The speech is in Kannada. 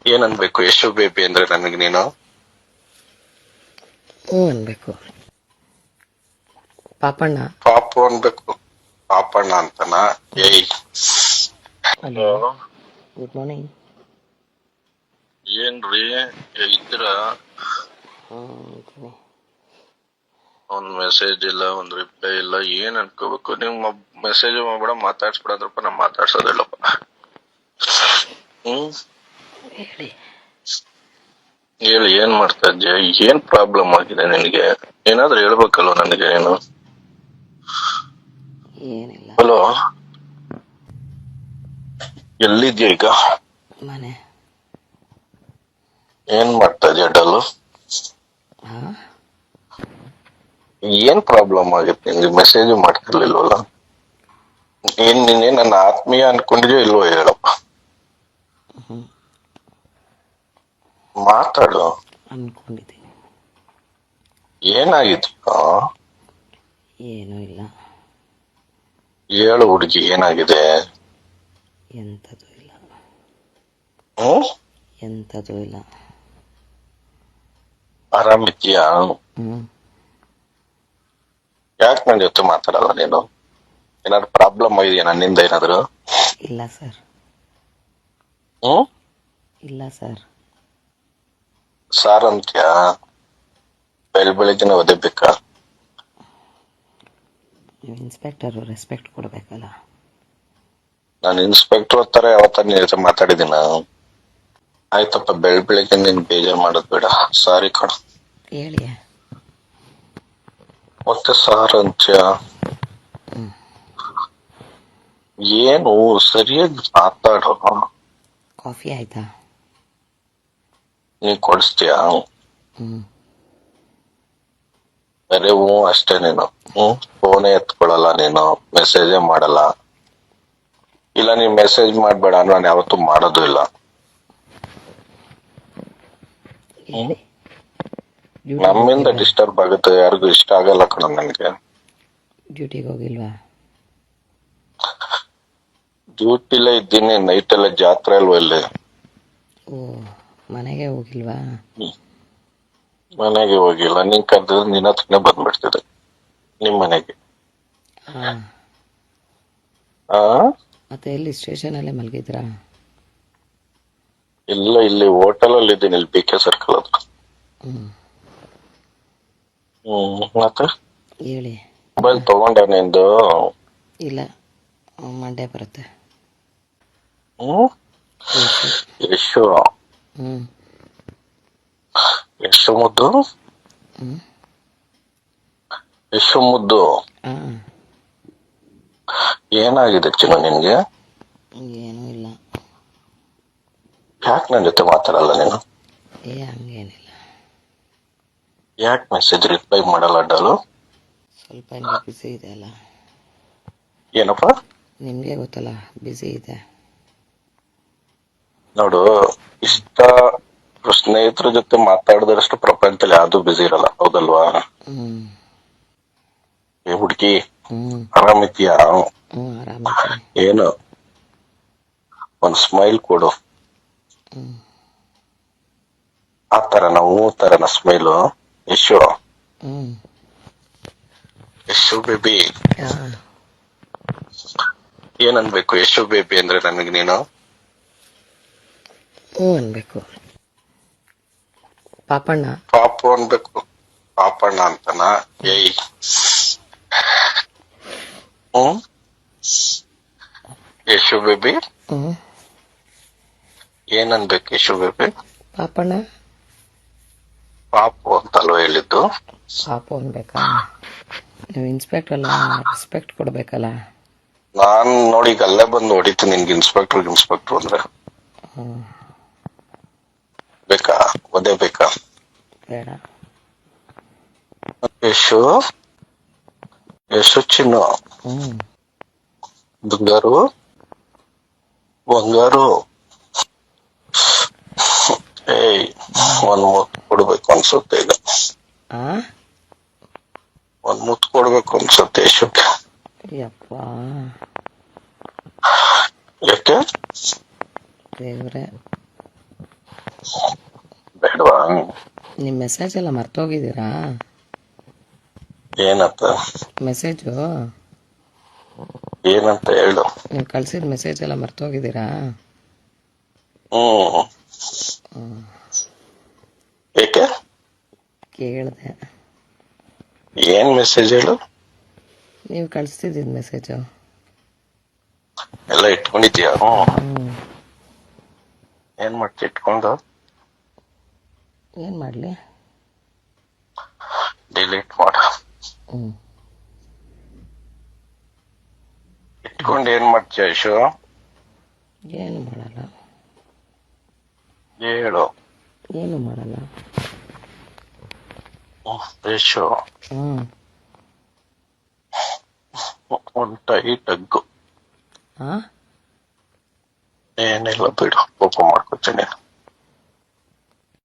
ಏನನ್ಬೇಕು ಯಶು ಬೇಬಿ ಅಂದ್ರೆ ನನಗೆ ನೀನು ಹ್ಞೂ ಅನ್ಬೇಕು. ಪಾಪಣ್ಣ. ಪಾಪು ಅನ್ಬೇಕು. ಪಾಪಣ್ಣ ಅಂತನಾ? ಏಯ್ ಹಲೋ, ಗುಡ್ ಮಾರ್ನಿಂಗ್. ಏನ್ರಿ ಇದ್ರ? ಇದ್ದೀನಿ. ಒಂದ್ ಮೆಸೇಜ್ ಇಲ್ಲ, ಒಂದ್ ರಿಪ್ಲೈ ಇಲ್ಲ. ಏನ್ ಅನ್ಕೋಬೇಕು? ನೀವು ಮೆಸೇಜ್ ಮಾಡ್ಬೇಡ, ಮಾತಾಡ್ಸ್ಬಿಡಂದ್ರಪ್ಪ. ನಾ ಮಾತಾಡ್ಸೋದಿಲ್ಲಪ್ಪ. ಹೇಳಿ. ಹೇಳಿ, ಏನ್ ಮಾಡ್ತಾ ಇದ್ಯಾ? ಏನ್ ಪ್ರಾಬ್ಲಮ್ ಆಗಿದೆ ನಿನಗೆ? ಏನಾದ್ರೂ ಹೇಳ್ಬೇಕಲ್ವ ನನಗೆ ನೀನು? ಏನಿಲ್ಲ. ಹಲೋ, ಎಲ್ಲಿದ್ಯಾ ಈಗ? ಮನೆ. ಏನ್ ಮಾಡ್ತಾ ಇದ್ಯಾ ಡಲ್ಲು? ಹಾ, ಏನ್ ಪ್ರಾಬ್ಲಮ್ ಆಗಿತ್ತು ನಿನ್ಗೆ? ಮೆಸೇಜ್ ಮಾಡ್ತಿರ್ಲಿಲ್ವಲ್ಲ? ನೀನೇ ನನ್ನ ಆತ್ಮೀಯ ಅನ್ಕೊಂಡಿದ್ಯೋ ಇಲ್ವೋ ಹೇಳಪ್ಪ. ಮಾತಾಡು. ಅನ್ಕೊಂಡಿದ್ದೀನಿ. ಏನಾಗಿತ್ತು? ಏನೂ ಇಲ್ಲ. ಹೇಳು ಹುಡುಗಿ, ಏನಾಗಿದೆ? ಎಂಥದ್ದು ಇಲ್ಲ. ಹ್ಮ್, ಎಂಥದ್ದು ಇಲ್ಲ. ಆರಾಮಿದ್ಯಾ? ಹ್ಮ್. ಯಾಕೆ ನನ್ನ ಜೊತೆ ಮಾತಾಡಲ್ಲ ನೀನು? ಏನಾದ್ರು ಪ್ರಾಬ್ಲಮ್ ಆಗಿದೆಯಾ ನನ್ನಿಂದ ಏನಾದ್ರು? ಇಲ್ಲ ಸರ್. ಹ್ಮ್, ಇಲ್ಲ ಸರ್. ಸಾರ್ ಅಂತ್ಯಾ? ಬೆಳಿಗ್ಗೆನೆ ಓದಬೇಕಾ? ನೀವು ಇನ್ಸ್ಪೆಕ್ಟರು, ರೆಸ್ಪೆಕ್ಟ್ ಕೊಡಬೇಕಲ್ಲ. ನಾನು ಇನ್ಸ್ಪೆಕ್ಟರ್ ತರ ಯಾವತ್ತ ನಿನ್ ಜೊತೆ ಮಾತಾಡಿದೀನ? ಆಯ್ತಪ್ಪ, ಬೆಳಿಗ್ಗೆ ನೀನ್ ಬೇಜಾರ್ ಮಾಡೋದ್ ಬೇಡ. ಸಾರಿ ಕಣ. ಹೇಳಿ. ಮತ್ತೆ ಸಾರ್ ಅಂತ್ಯ? ಏನು ಸರಿಯಾಗಿ ಮಾತಾಡೋ. ಕಾಫಿ ಆಯ್ತಾ? ನೀ ಕೊಡಿಸ್ತೀಯಾ? ಹ್ಮ್. ಬರೀ ಹ್ಞೂ ಅಷ್ಟೇ ನೀನು. ಫೋನೇ ಎತ್ಕೊಳಲ್ಲ ನೀನು, ಮೆಸೇಜೇ ಮಾಡಲ್ಲ. ಇಲ್ಲ, ನೀನ್ ಮೆಸೇಜ್ ಮಾಡ್ಬೇಡ, ನಾನು ಯಾವತ್ತೂ ಮಾಡೋದು ಇಲ್ಲ. ಹೇಳಿ. ನಮ್ಮಿಂದ ಡಿಸ್ಟರ್ಬ್ ಆಗುತ್ತೆ, ಯಾರಿಗೂ ಇಷ್ಟ ಆಗಲ್ಲ ಕಣ ನನ್ಗೆ. ಡ್ಯೂಟಿಗೆ ಹೋಗಿಲ್ವಾ? ಡ್ಯೂಟಿಲೇ ಇದ್ದೀನಿ. ನೈಟ್ ಎಲ್ಲ ಜಾತ್ರೆ ಅಲ್ವಾ ಇಲ್ಲಿ. ಓ, ಮನೆಗೆ ಹೋಗಿಲ್ವಾ? ಮನೆಗೆ ಹೋಗಿಲ್ಲ. ನೀನ್ ಕರೆದಿದ್ರೆ ನಿನ್ನ ಹತ್ರನೇ ಬಂದ್ಬಿಡ್ತಿದೆ, ನಿಮ್ ಮನೆಗೆ. ಹಾಂ. ಆ, ಮತ್ತೆ ಎಲ್ಲಿ ಸ್ಟೇಷನಲ್ಲೇ ಮಲಗಿದ್ರಾ? ಇಲ್ಲ, ಇಲ್ಲಿ ಹೋಟೆಲ್ ಅಲ್ಲಿ ಇದ್ದೀನಿ, ಇಲ್ಲಿ BK ಸರ್ಕಲ್ ಹತ್ರ. ಮತ್ತೆ ಹೇಳಿ. ಮೊಬೈಲ್ ತಗೊಂಡ ನಿಂದು? ಇಲ್ಲ, ಮಂಡೇ ಬರುತ್ತೆ. ಹ್ಮ್, ಯಶು. ಯಶು. ಹ್ಞೂ. ಯಶು ಮುದ್ದು. ಹ್ಞೂ. ಯಶು ಮುದ್ದು. ಹಾಂ. ಏನಾಗಿದೆ ಚಿನ್ನು ನಿನ್ಗೆ? ಏನೂ ಇಲ್ಲ. ಯಾಕೆ ನನ್ ಜೊತೆ ಮಾತಾಡಲ್ಲ ನೀನು? ಹಂಗೇನಿಲ್ಲ. ಯಾಕೆ ಮೆಸೇಜ್ ರಿಪ್ಲೈ ಮಾಡಲ್ಲ ಡಾಲು? ಸ್ವಲ್ಪ ಹಂಗೆ ಬ್ಯುಸಿ ಇದೆ ಅಲ್ಲ. ಏನಪ್ಪ? ನಿಮಗೆ ಗೊತ್ತಲ್ಲ, ಬ್ಯುಸಿ ಇದೆ. ನೋಡು, ಇಷ್ಟ ಸ್ನೇಹಿತರ ಜೊತೆ ಮಾತಾಡಿದಷ್ಟು ಪ್ರಪಂಚದಲ್ಲಿ ಯಾವ್ದು ಬಿಸಿ ಇರಲ್ಲ, ಹೌದಲ್ವಾ? ಏ ಹುಡುಗಿ, ಆರಾಮಿದ್ಯಾ? ಆರಾಮಿದ್ದೀನಿ. ಏನು, ಒಂದ್ ಸ್ಮೈಲ್ ಕೊಡು. ಆ ತರನ, ಹೂ ತರನ ಸ್ಮೈಲು. ಯಶು, ಯಶು ಬೇಬಿ. ಏನನ್ಬೇಕು ಯಶು ಬೇಬಿ ಅಂದ್ರೆ ನನಗೆ ನೀನು? ಹ್ಞೂ ಅನ್ಬೇಕು. ಪಾಪಣ್ಣ. ಪಾಪು ಅನ್ಬೇಕು. ಪಾಪಣ್ಣ ಅಂತನಾ? ಏಯ್ ಯಶು ಬೇಬಿ. ಏನನ್ಬೇಕು ಯಶು ಬೇಬಿ? ಪಾಪಣ್ಣ. ಪಾಪು ಅಂತಲ್ವ ಹೇಳಿದ್ದು? ಪಾಪು ಅನ್ಬೇಕಾ? ನೀವು ಇನ್ಸ್ಪೆಕ್ಟರ್ ಅಲ್ಲ, ರೆಸ್ಪೆಕ್ಟ್ ಕೊಡಬೇಕಲ್ಲ. ನಾನ್ ನೋಡಿ ಈಗ ಅಲ್ಲೇ ಬಂದು ಹೊಡಿತೀನಿ ನಿನ್ಗೆ. ಇನ್ಸ್ಪೆಕ್ಟರ್ ಅಂದ್ರೆ ಬೇಕಾ? ಒದೇ ಬೇಕಾ? ಬೇಡ. ಯಶು, ಯಶು ಚಿನ್ನು, ಬಂಗಾರು, ಬಂಗಾರು. ಏಯ್, ಒಂದ್ ಮುತ್ತು ಕೊಡ್ಬೇಕು ಅನ್ಸುತ್ತೆ ಈಗ. ಒಂದ್ ಮುತ್ತು ಕೊಡ್ಬೇಕು ಅನ್ಸುತ್ತೆ ಯಶುಕ್ಕೆ. ಯಪ್ಪ, ಯಾಕೆ? ದೇವ್ರೆ. ಬೇಡವಾ? ನಿಮ್ಮ ಮೆಸೇಜ್ ಎಲ್ಲ ಮರ್ತೋಗಿದ್ದೀರಾ? ಏನಂತ? ಮೆಸೇಜು ಏನಂತ ಹೇಳು. ನೀವು ಕಳ್ಸಿದ ಮೆಸೇಜ್ ಎಲ್ಲ ಮರ್ತೋಗಿದ್ದೀರಾ? ಏಕೆ? ಕೇಳಿದೆ. ಏನ್ ಮೆಸೇಜ್ ಹೇಳು. ನೀವು ಕಳಿಸ್ತಿದ್ದಿದ್ದು ಮೆಸೇಜು ಎಲ್ಲ ಇಟ್ಕೊಂಡಿದ್ಯಾ? ಏನ್ ಮಾಡ್ತಿ ಇಟ್ಕೊಂಡು? ಏನು ಮಾಡಲಿ? ಡಿಲೀಟ್ ಮಾಡ. ಹ್ಞೂ ಇಟ್ಕೊಂಡು ಏನ್ ಮಾಡ್ತೀಯ ಯಶು? ಏನು ಮಾಡಲ್ಲ. ಹೇಳು. ಏನು ಮಾಡಲ್ಲ. ಯಶು, ಹ್ಞೂ ಒಂದು ಟೈಟ್ ಹಗ್ಗು. ಹಾಂ ಏನಿಲ್ಲ ಬಿಡು, ಕೋಪ ಮಾಡ್ಕೊತೀನಿ.